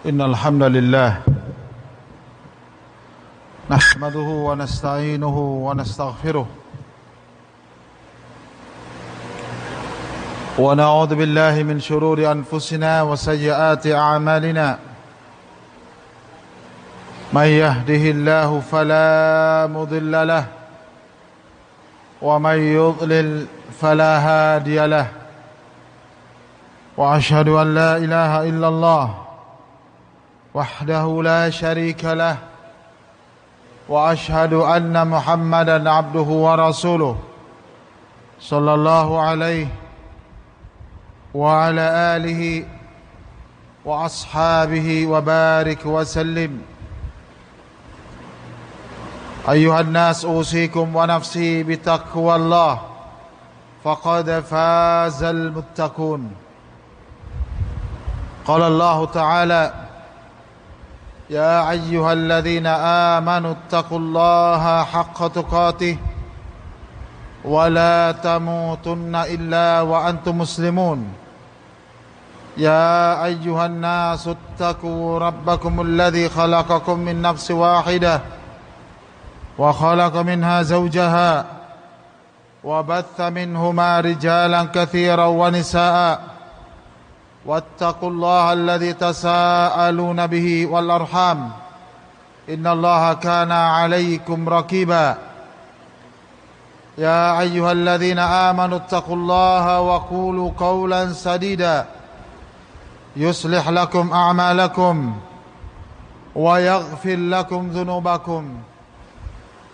إن الحمد لله نحمده ونستعينه ونستغفره ونعوذ بالله من شرور أنفسنا وسيئات أعمالنا من يهده الله فلا مضل له ومن يضلل فلا هادي له وأشهد أن لا إله إلا الله وحده لا شريك له وأشهد أن محمدا عبده ورسوله صلى الله عليه وعلى آله وأصحابه وبارك وسلم أيها الناس أوصيكم ونفسي بتقوى الله فقد فاز المتقون قال الله تعالى يا أيها الذين آمنوا اتقوا الله حق تقاته ولا تموتن إلا وأنتم مسلمون يا أيها الناس اتقوا ربكم الذي خلقكم من نفس واحدة وخلق منها زوجها وبث منهما رجالا كثيرا ونساء واتقوا الله الذي تساءلون به والأرحام إن الله كان عليكم رقيبا يا أيها الذين آمنوا اتقوا الله وقولوا قولا سديدا يصلح لكم أعمالكم ويغفر لكم ذنوبكم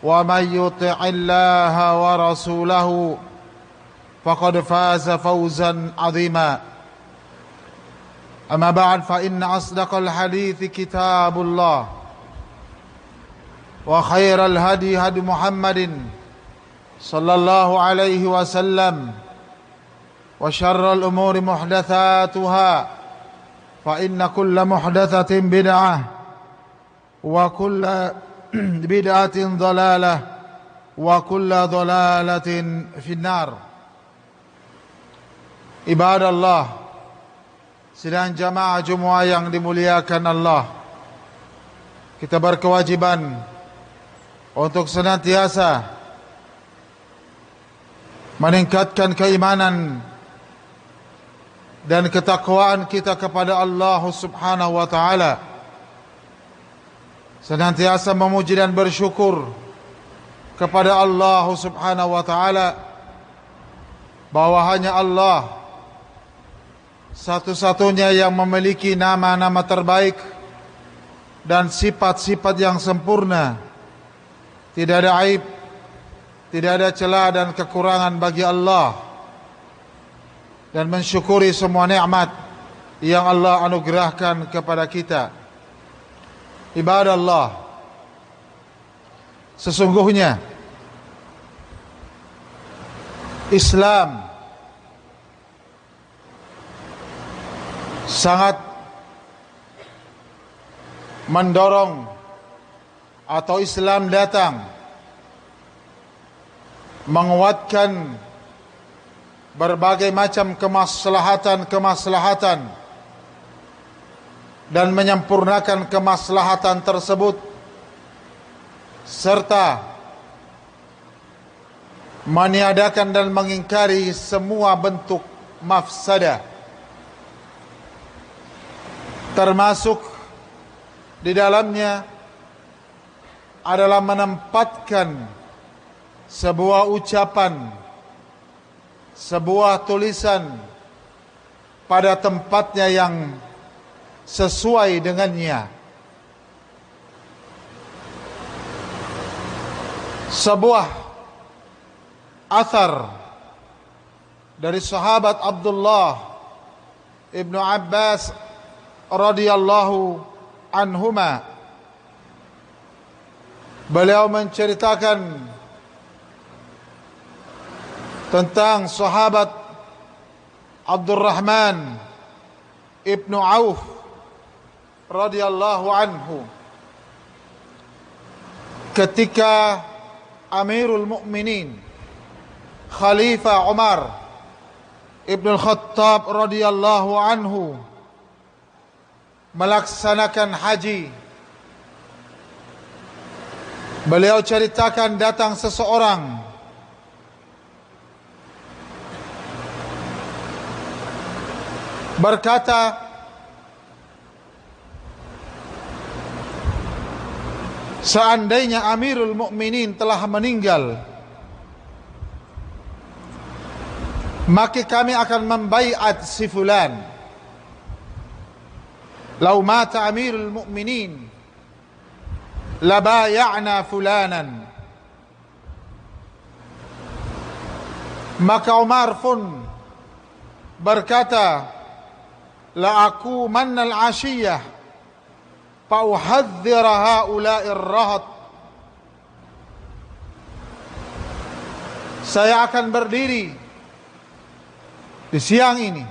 ومن يطع الله ورسوله فقد فاز فوزا عظيما أما بعد فإن أصدق الحديث كتاب الله وخير الهدي هدي محمد صلى الله عليه وسلم وشر الأمور محدثاتها فإن كل محدثة بدعة وكل بدعة ضلالة وكل ضلالة في النار. عباد الله, sidang jamaah Jumat yang dimuliakan Allah, kita berkewajiban untuk senantiasa meningkatkan keimanan dan ketakwaan kita kepada Allah Subhanahu wa taala, senantiasa memuji dan bersyukur kepada Allah Subhanahu wa taala bahwa hanya Allah satu-satunya yang memiliki nama-nama terbaik dan sifat-sifat yang sempurna. Tidak ada aib, tidak ada celah dan kekurangan bagi Allah, dan mensyukuri semua nikmat yang Allah anugerahkan kepada kita. Ibadah Allah, sesungguhnya Islam sangat mendorong, atau Islam datang menguatkan berbagai macam kemaslahatan dan menyempurnakan kemaslahatan tersebut, serta meniadakan dan mengingkari semua bentuk mafsadah, termasuk di dalamnya adalah menempatkan sebuah ucapan, sebuah tulisan pada tempatnya yang sesuai dengannya. Sebuah athar dari sahabat Abdullah ibnu Abbas radhiyallahu anhuma, beliau menceritakan tentang sahabat Abdurrahman ibnu Auf radhiyallahu anhu ketika Amirul Mukminin Khalifah Umar ibn Khattab radhiyallahu anhu melaksanakan haji, beliau ceritakan datang seseorang berkata, seandainya Amirul Mukminin telah meninggal, maka kami akan membaiat si fulan. Lau mata Amirul Mukminin labaya'na fulanan. Maka Umar pun berkata, la aqumanna al-ashiyah fa uhadhdhira haula'ir rahat. Saya akan berdiri di siang ini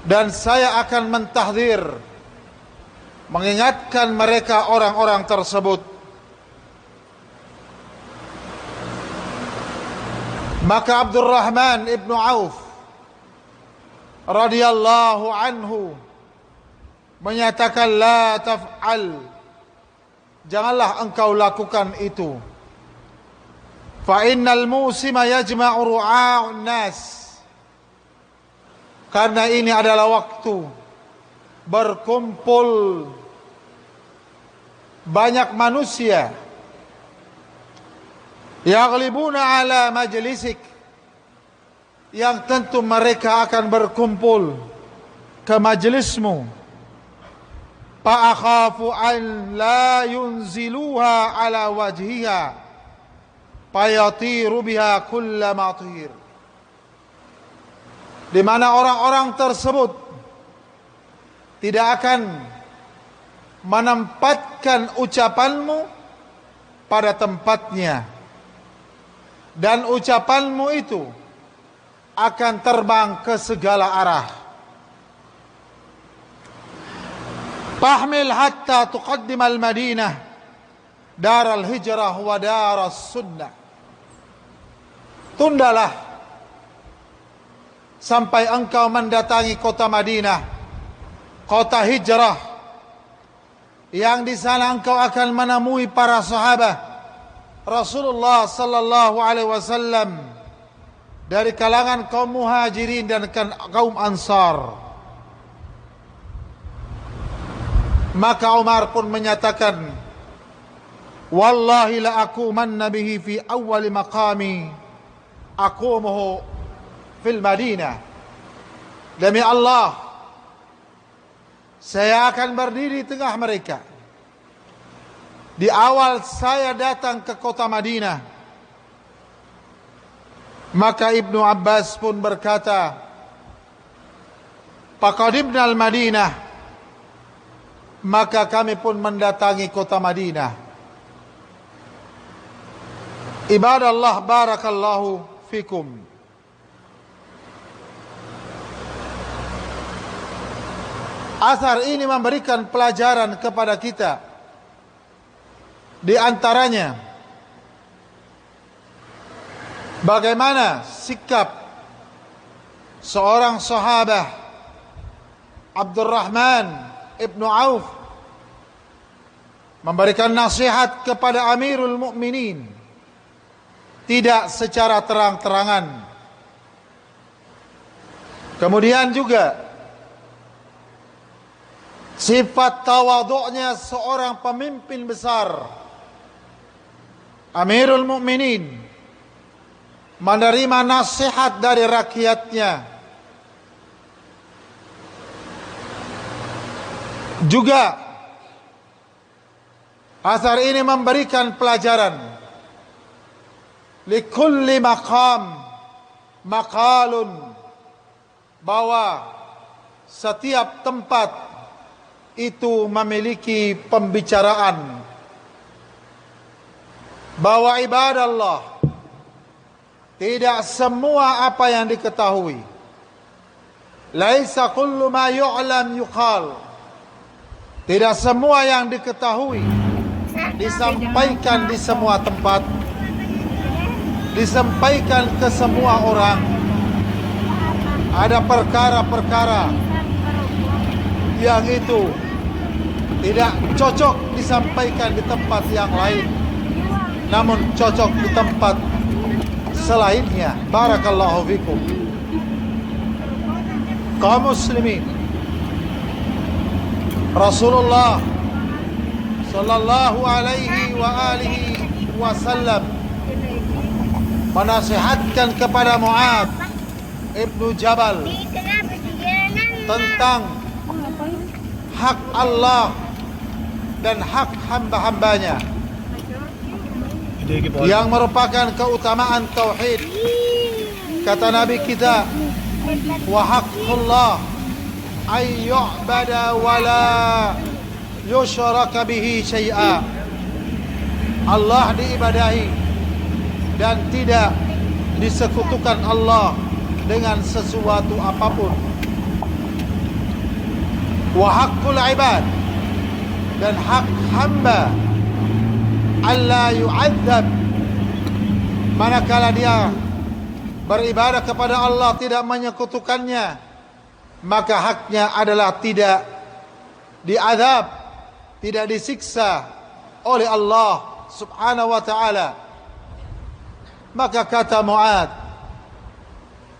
dan saya akan mentahdzir, mengingatkan mereka orang-orang tersebut. Maka Abdurrahman ibn Auf radhiyallahu anhu menyatakan, la taf'al, janganlah engkau lakukan itu. Fa innal musima yajma'u ru'a'un nas, karena ini adalah waktu berkumpul banyak manusia. Yaghlibuna ala majlisik, yang tentu mereka akan berkumpul ke majlismu. Fa akhafu an la yunziluha ala wajhiha fayatiru biha kulla matir. Di mana orang-orang tersebut tidak akan menempatkan ucapanmu pada tempatnya, dan ucapanmu itu akan terbang ke segala arah. Fahmil hatta tuqaddim al-Madinah dar al-hijrah wa dar as-sunnah. Tundalah sampai engkau mendatangi kota Madinah, kota hijrah, yang di sana engkau akan menemui para sahabat Rasulullah sallallahu alaihi wasallam dari kalangan kaum muhajirin dan kaum ansar. Maka Umar pun menyatakan, wallahi la aqumanna bihi fi awwal maqami aqumuhu fil Madinah. Demi Allah, saya akan berdiri di tengah mereka di awal saya datang ke kota Madinah. Maka Ibnu Abbas pun berkata, faqadimna al-Madinah, maka kami pun mendatangi kota Madinah. Ibadallah, barakallahu fikum. Asar ini memberikan pelajaran kepada kita. Di antaranya, bagaimana sikap seorang sahabat Abdurrahman ibnu Auf memberikan nasihat kepada Amirul Mukminin, tidak secara terang-terangan. Kemudian juga sifat tawadhu'nya seorang pemimpin besar Amirul Mukminin, menerima nasihat dari rakyatnya. Juga asar ini memberikan pelajaran, likulli maqam maqalun, bahwa setiap tempat itu memiliki pembicaraan. Bahwa ibadallah, tidak semua apa yang diketahui, laisa kullu ma yu'lam yuqal, tidak semua yang diketahui disampaikan di semua tempat, disampaikan ke semua orang. Ada perkara-perkara yang itu tidak cocok disampaikan di tempat yang lain, namun cocok di tempat selainnya. Barakallahu fikum. Kaum muslimin, Rasulullah sallallahu alaihi wa alihi wasallam menasihatkan kepada Mu'adz ibnu Jabal tentang hak Allah dan hak hamba-hambanya yang merupakan keutamaan tauhid. Kata Nabi kita, wa haqqullah ay yu'bada wa la yushraka bihi syai'a. Allah diibadahi dan tidak disekutukan Allah dengan sesuatu apapun. Wa haqqul ibad, dan hak hamba alla yu'adzab, manakala dia beribadah kepada Allah tidak menyekutukannya, maka haknya adalah tidak diazab, tidak disiksa oleh Allah subhanahu wa ta'ala. Maka kata Mu'adz,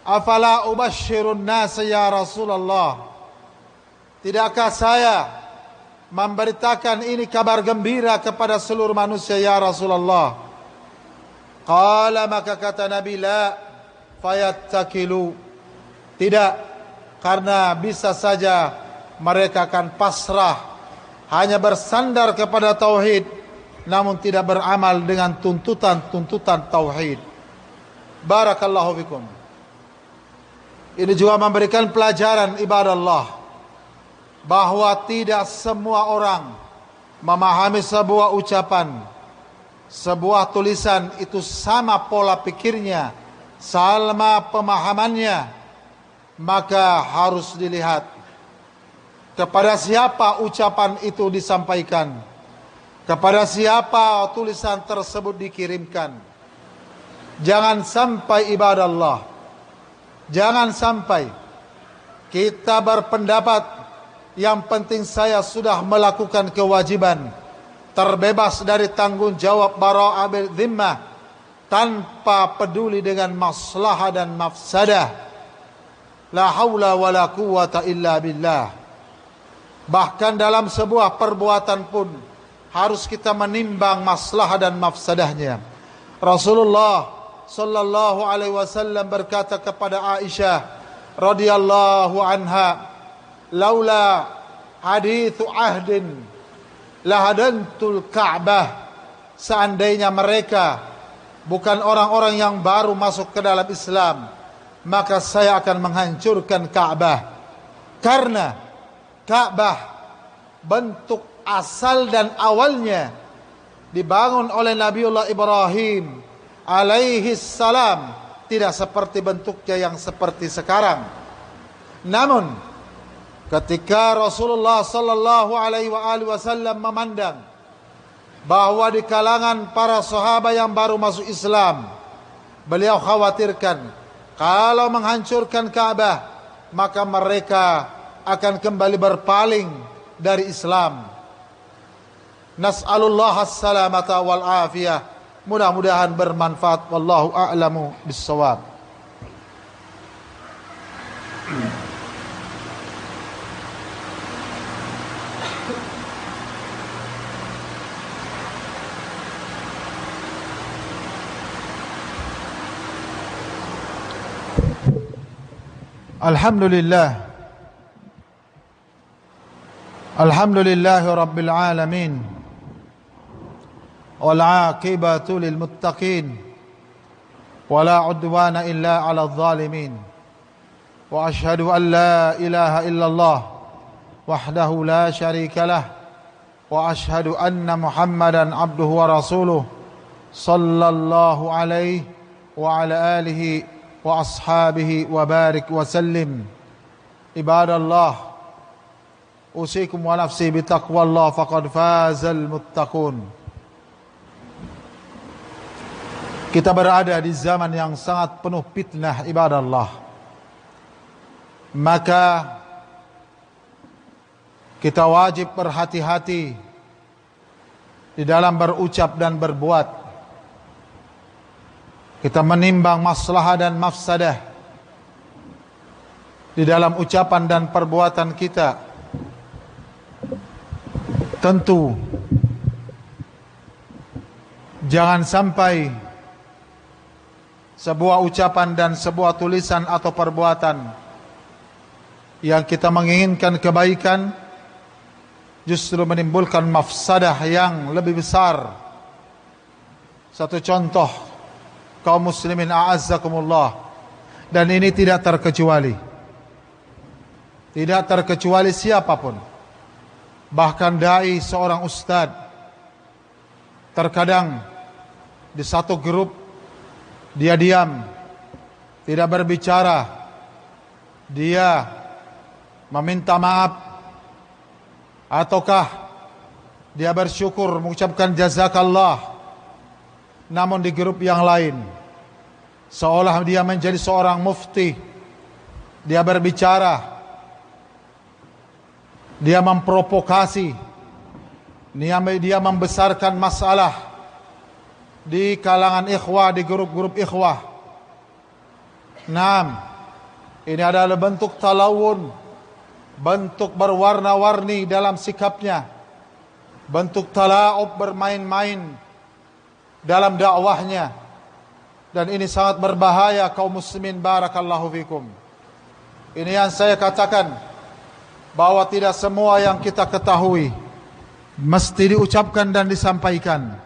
afala ubashshirun nas ya Rasulullah, tidakkah saya memberitakan ini kabar gembira kepada seluruh manusia ya Rasulullah? Qala, maka kata Nabi, la fayattakilu, tidak, karena bisa saja mereka akan pasrah, hanya bersandar kepada tauhid, namun tidak beramal dengan tuntutan-tuntutan tauhid. Barakallahu fikum. Ini juga memberikan pelajaran ibadah Allah, bahwa tidak semua orang memahami sebuah ucapan, sebuah tulisan itu sama pola pikirnya, sama pemahamannya. Maka harus dilihat kepada siapa ucapan itu disampaikan, kepada siapa tulisan tersebut dikirimkan. Jangan sampai ibadah Allah, jangan sampai kita berpendapat yang penting saya sudah melakukan kewajiban, terbebas dari tanggung jawab bara'ah bil dhimmah, tanpa peduli dengan maslahah dan mafsadah. La haula wa la quwata illa billah. Bahkan dalam sebuah perbuatan pun harus kita menimbang maslahah dan mafsadahnya. Rasulullah sallallahu alaihi wasallam berkata kepada Aisyah radhiyallahu anha, laula hadithu ahdin lahadantul Ka'bah, seandainya mereka bukan orang-orang yang baru masuk ke dalam Islam, maka saya akan menghancurkan Ka'bah. Karena Ka'bah bentuk asal dan awalnya dibangun oleh Nabiullah Ibrahim alaihi salam tidak seperti bentuknya yang seperti sekarang. Namun ketika Rasulullah sallallahu alaihi wasallam memandang bahwa di kalangan para sahabat yang baru masuk Islam, beliau khawatirkan kalau menghancurkan Ka'bah, maka mereka akan kembali berpaling dari Islam. Nas'alullah as-salamata wal afiyah. Mudah-mudahan bermanfaat. Wallahu a'lamu bis-shawab. Alhamdulillah, alhamdulillahi rabbil alamin, wal aqibatu lil muttaqin, wala udwana illa ala zalimin. Wa ashhadu an la ilaha illallah wahdahu la syarika lah, wa ashhadu anna Muhammadan abduhu wa rasuluh sallallahu alaihi wa ala alihi wa ashabihi wa barik wa sallim. Ibadallah, usikum wa nafsi bitaqwallah faqad fazal muttaqun. Kita berada di zaman yang sangat penuh fitnah ibadallah. Maka kita wajib berhati-hati di dalam berucap dan berbuat. Kita menimbang maslahah dan mafsadah di dalam ucapan dan perbuatan kita. Tentu jangan sampai sebuah ucapan dan sebuah tulisan atau perbuatan yang kita menginginkan kebaikan justru menimbulkan mafsadah yang lebih besar. Satu contoh, kaum muslimin a'azzakumullah, dan ini tidak terkecuali siapapun, bahkan dai seorang ustad, terkadang di satu grup dia diam, tidak berbicara, dia meminta maaf, ataukah dia bersyukur mengucapkan jazakallah, namun di grup yang lain seolah dia menjadi seorang mufti, dia berbicara, dia memprovokasi, dia membesarkan masalah di kalangan ikhwah, di grup-grup ikhwah. Naam, ini adalah bentuk talawun, bentuk berwarna-warni dalam sikapnya, bentuk tala'ub, bermain-main dalam dakwahnya, dan ini sangat berbahaya kaum muslimin. Barakallahu fikum. Ini yang saya katakan, bahwa tidak semua yang kita ketahui mesti diucapkan dan disampaikan,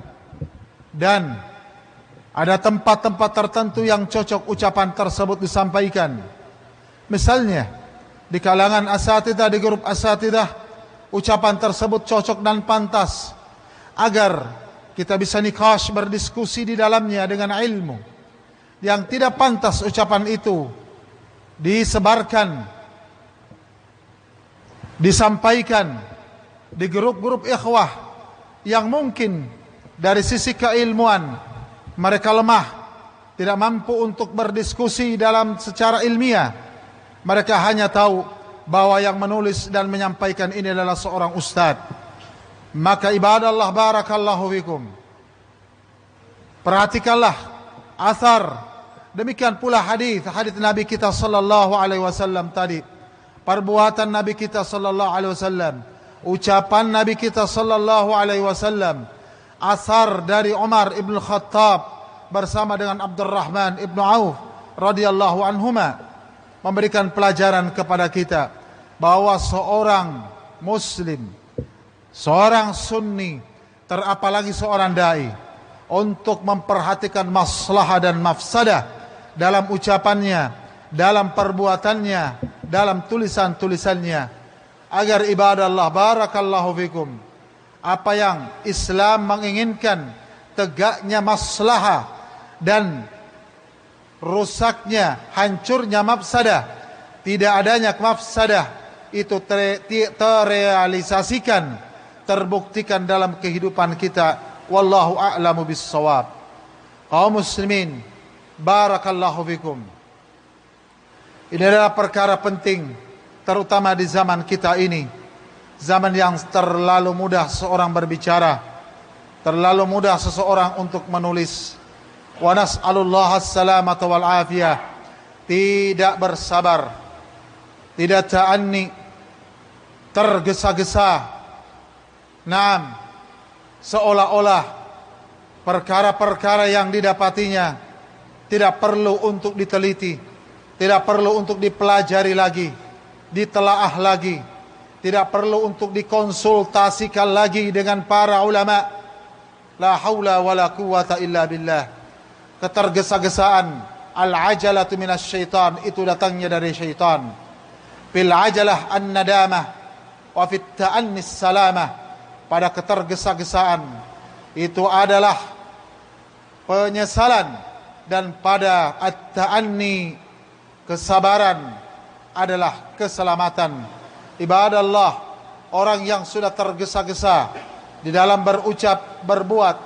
dan ada tempat-tempat tertentu yang cocok ucapan tersebut disampaikan. Misalnya di kalangan asatidah, di grup asatidah, ucapan tersebut cocok dan pantas agar kita bisa nikash, berdiskusi di dalamnya dengan ilmu. Yang tidak pantas ucapan itu disebarkan, disampaikan di grup-grup ikhwah yang mungkin dari sisi keilmuan mereka lemah, tidak mampu untuk berdiskusi dalam secara ilmiah. Mereka hanya tahu bahwa yang menulis dan menyampaikan ini adalah seorang ustadz. Maka ibadallah, barakallahu fikum, perhatikanlah athar. Demikian pula hadis Nabi kita sallallahu alaihi wasallam tadi, perbuatan Nabi kita sallallahu alaihi wasallam, ucapan Nabi kita sallallahu alaihi wasallam. Asar dari Umar ibn Khattab bersama dengan Abdurrahman ibn Auf radhiyallahu anhuma memberikan pelajaran kepada kita bahwa seorang muslim, seorang sunni, terapalagi seorang dai, untuk memperhatikan maslahah dan mafsadah dalam ucapannya, dalam perbuatannya, dalam tulisan-tulisannya, agar ibadallah, barakallahu fikum, apa yang Islam menginginkan, tegaknya maslahah dan rusaknya, hancurnya mafsadah, tidak adanya mafsadah itu terrealisasikan, terbuktikan dalam kehidupan kita. Wallahu a'lamu bis-shawab. Kaum muslimin, barakallahu fikum, ini adalah perkara penting, terutama di zaman kita ini, zaman yang terlalu mudah seorang berbicara, terlalu mudah seseorang untuk menulis. Wa nas'alullah as-salamata wal afiyah. Tidak bersabar, tidak ta'anni, tergesa-gesa. Naam, seolah-olah perkara-perkara yang didapatinya tidak perlu untuk diteliti, tidak perlu untuk dipelajari lagi, ditelaah lagi, tidak perlu untuk dikonsultasikan lagi dengan para ulama. La haula wala quwata illa billah. Ketergesa-gesaan, al-ajalatu minasyaitan, itu datangnya dari syaitan. Fil ajalah an-nadamah wa fit ta'annis salamah. Pada ketergesa-gesaan itu adalah penyesalan, dan pada at-ta'anni, kesabaran, adalah keselamatan. Ibadallah, orang yang sudah tergesa-gesa di dalam berucap, berbuat,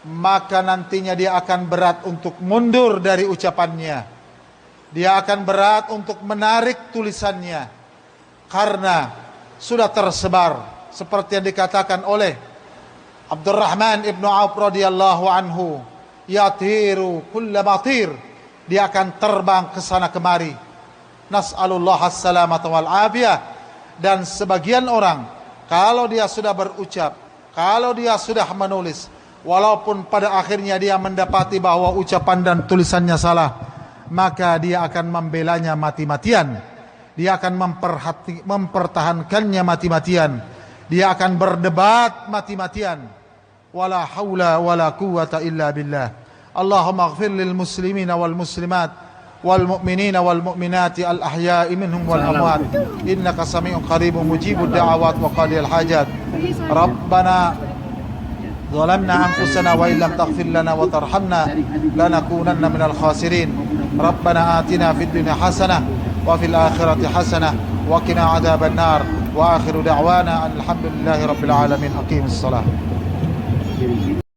maka nantinya dia akan berat untuk mundur dari ucapannya. Dia akan berat untuk menarik tulisannya, karena sudah tersebar seperti yang dikatakan oleh Abdurrahman ibnu Auf radhiyallahu anhu, yatiru kulla matir, dia akan terbang ke sana kemari. Nas'alullah as-salamata wal afiyah. Dan sebagian orang, kalau dia sudah berucap, kalau dia sudah menulis, walaupun pada akhirnya dia mendapati bahwa ucapan dan tulisannya salah, maka dia akan membelanya mati-matian. Dia akan mempertahankannya mati-matian. Dia akan berdebat mati-matian. Wala haula wala quwwata illa billah. Allahumma ighfir lil muslimina wal muslimat wal mu'minina wal mu'minati al ahya'i minhum wal amwat. Innaka sami'un qaribun mujibud da'awat wa qadiyal hajat. Rabbana ظلمنا أنفسنا وإن لم تغفر لنا وترحمنا لنكونن من الخاسرين. ربنا آتنا في الدنيا حسنة وفي الآخرة حسنة وقنا عذاب النار. وآخر دعوانا أن الحمد لله رب العالمين. أقيموا الصلاة.